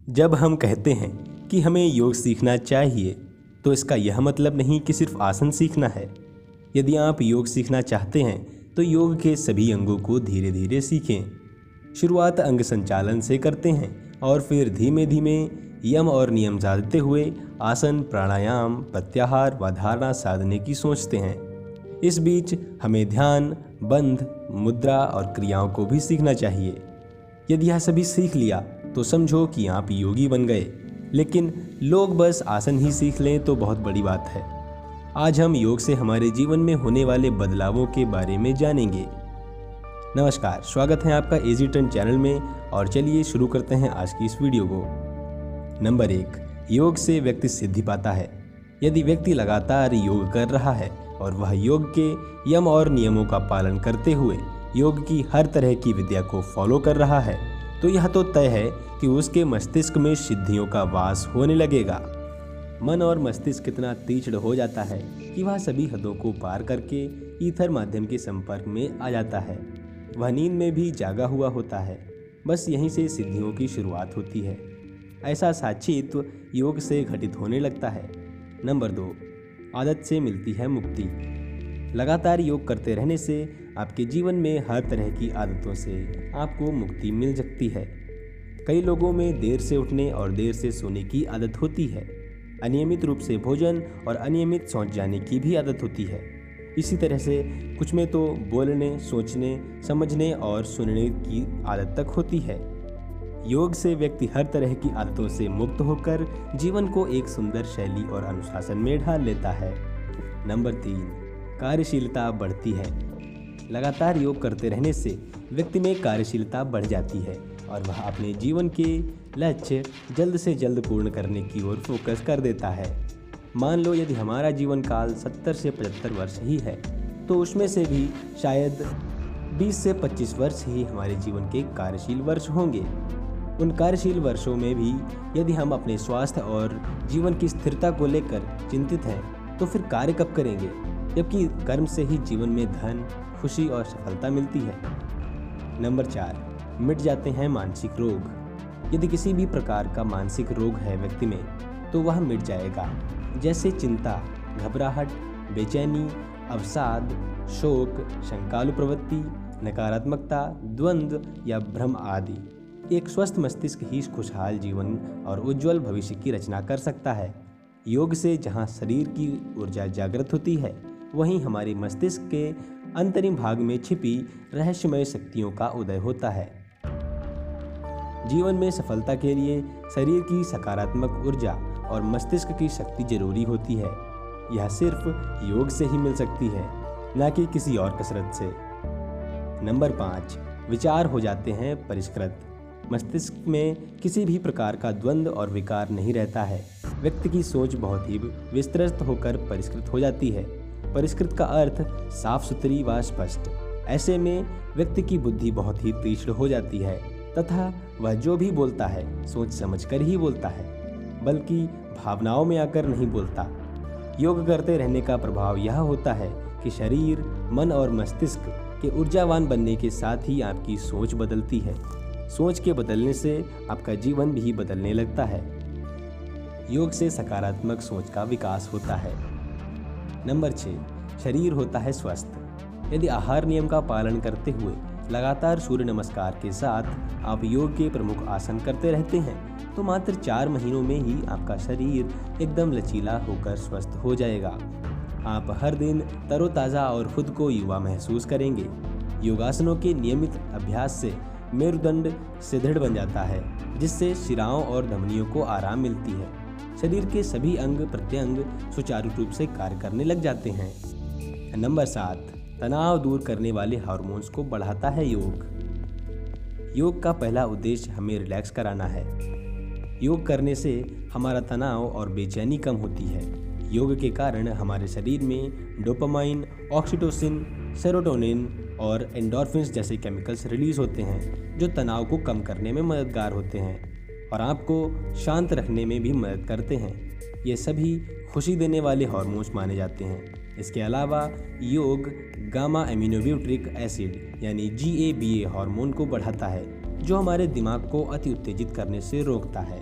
जब हम कहते हैं कि हमें योग सीखना चाहिए, तो इसका यह मतलब नहीं कि सिर्फ आसन सीखना है। यदि आप योग सीखना चाहते हैं तो योग के सभी अंगों को धीरे धीरे सीखें। शुरुआत अंग संचालन से करते हैं और फिर धीमे धीमे यम और नियम साधते हुए आसन, प्राणायाम, प्रत्याहार व धारणा साधने की सोचते हैं। इस बीच हमें ध्यान, बंध, मुद्रा और क्रियाओं को भी सीखना चाहिए। यदि यह सभी सीख लिया तो समझो कि आप योगी बन गए। लेकिन लोग बस आसन ही सीख लें तो बहुत बड़ी बात है। आज हम योग से हमारे जीवन में होने वाले बदलावों के बारे में जानेंगे। नमस्कार, स्वागत है आपका इजी टर्न चैनल में और चलिए शुरू करते हैं आज की इस वीडियो को। नंबर 1, योग से व्यक्ति सिद्धि पाता है। यदि व्यक्ति लगातार योग कर रहा है और वह योग के यम और नियमों का पालन करते हुए योग की हर तरह की विद्या को फॉलो कर रहा है, तो यह तो तय है कि उसके मस्तिष्क में सिद्धियों का वास होने लगेगा। मन और मस्तिष्क कितना तीक्ष्ण हो जाता है कि वह सभी हदों को पार करके ईथर माध्यम के संपर्क में आ जाता है। वह नींद में भी जागा हुआ होता है। बस यहीं से सिद्धियों की शुरुआत होती है। ऐसा साक्षित्व योग से घटित होने लगता है। नंबर 2, आदत से मिलती है मुक्ति। लगातार योग करते रहने से आपके जीवन में हर तरह की आदतों से आपको मुक्ति मिल सकती है। कई लोगों में देर से उठने और देर से सोने की आदत होती है। अनियमित रूप से भोजन और अनियमित सोच जाने की भी आदत होती है। इसी तरह से कुछ में तो बोलने, सोचने, समझने और सुनने की आदत तक होती है। योग से व्यक्ति हर तरह की आदतों से मुक्त होकर जीवन को एक सुंदर शैली और अनुशासन में ढाल लेता है। नंबर 3, कार्यशीलता बढ़ती है। लगातार योग करते रहने से व्यक्ति में कार्यशीलता बढ़ जाती है और वह अपने जीवन के लक्ष्य जल्द से जल्द पूर्ण करने की ओर फोकस कर देता है। मान लो यदि हमारा जीवन काल 70 से 75 वर्ष ही है, तो उसमें से भी शायद 20 से 25 वर्ष ही हमारे जीवन के कार्यशील वर्ष होंगे। उन कार्यशील वर्षों में भी यदि हम अपने स्वास्थ्य और जीवन की स्थिरता को लेकर चिंतित हैं, तो फिर कार्य कब करेंगे, जबकि कर्म से ही जीवन में धन, खुशी और सफलता मिलती है। नंबर 4, मिट जाते हैं मानसिक रोग। यदि किसी भी प्रकार का मानसिक रोग है व्यक्ति में, तो वह मिट जाएगा, जैसे चिंता, घबराहट, बेचैनी, अवसाद, शोक, शंकालु प्रवृत्ति, नकारात्मकता, द्वंद्व या भ्रम आदि। एक स्वस्थ मस्तिष्क ही खुशहाल जीवन और उज्जवल भविष्य की रचना कर सकता है। योग से जहाँ शरीर की ऊर्जा जागृत होती है, वहीं हमारे मस्तिष्क के अंतरिम भाग में छिपी रहस्यमय शक्तियों का उदय होता है। जीवन में सफलता के लिए शरीर की सकारात्मक ऊर्जा और मस्तिष्क की शक्ति जरूरी होती है। यह सिर्फ योग से ही मिल सकती है, न कि किसी और कसरत से। नंबर 5, विचार हो जाते हैं परिष्कृत। मस्तिष्क में किसी भी प्रकार का द्वंद्व और विकार नहीं रहता है। व्यक्ति की सोच बहुत ही विस्तृत होकर परिष्कृत हो जाती है। परिष्कृत का अर्थ साफ सुथरी व स्पष्ट। ऐसे में व्यक्ति की बुद्धि बहुत ही तीक्ष्ण हो जाती है तथा वह जो भी बोलता है सोच समझकर ही बोलता है, बल्कि भावनाओं में आकर नहीं बोलता। योग करते रहने का प्रभाव यह होता है कि शरीर, मन और मस्तिष्क के ऊर्जावान बनने के साथ ही आपकी सोच बदलती है। सोच के बदलने से आपका जीवन भी बदलने लगता है। योग से सकारात्मक सोच का विकास होता है। नंबर 6, शरीर होता है स्वस्थ। यदि आहार नियम का पालन करते हुए लगातार सूर्य नमस्कार के साथ आप योग के प्रमुख आसन करते रहते हैं, तो मात्र 4 महीनों में ही आपका शरीर एकदम लचीला होकर स्वस्थ हो जाएगा। आप हर दिन तरोताज़ा और खुद को युवा महसूस करेंगे। योगासनों के नियमित अभ्यास से मेरुदंड सुदृढ़ बन जाता है, जिससे शिराओं और धमनियों को आराम मिलती है। शरीर के सभी अंग प्रत्यंग सुचारू रूप से कार्य करने लग जाते हैं। नंबर 7, तनाव दूर करने वाले हार्मोन्स को बढ़ाता है योग। योग का पहला उद्देश्य हमें रिलैक्स कराना है। योग करने से हमारा तनाव और बेचैनी कम होती है। योग के कारण हमारे शरीर में डोपामाइन, ऑक्सीटोसिन, सेरोटोनिन और एंडोर्फिन्स जैसे केमिकल्स रिलीज होते हैं, जो तनाव को कम करने में मददगार होते हैं और आपको शांत रखने में भी मदद करते हैं। ये सभी खुशी देने वाले हार्मोन्स माने जाते हैं। इसके अलावा योग गामा एमिनोब्यूटिक एसिड यानी GABA हार्मोन को बढ़ाता है, जो हमारे दिमाग को अति उत्तेजित करने से रोकता है।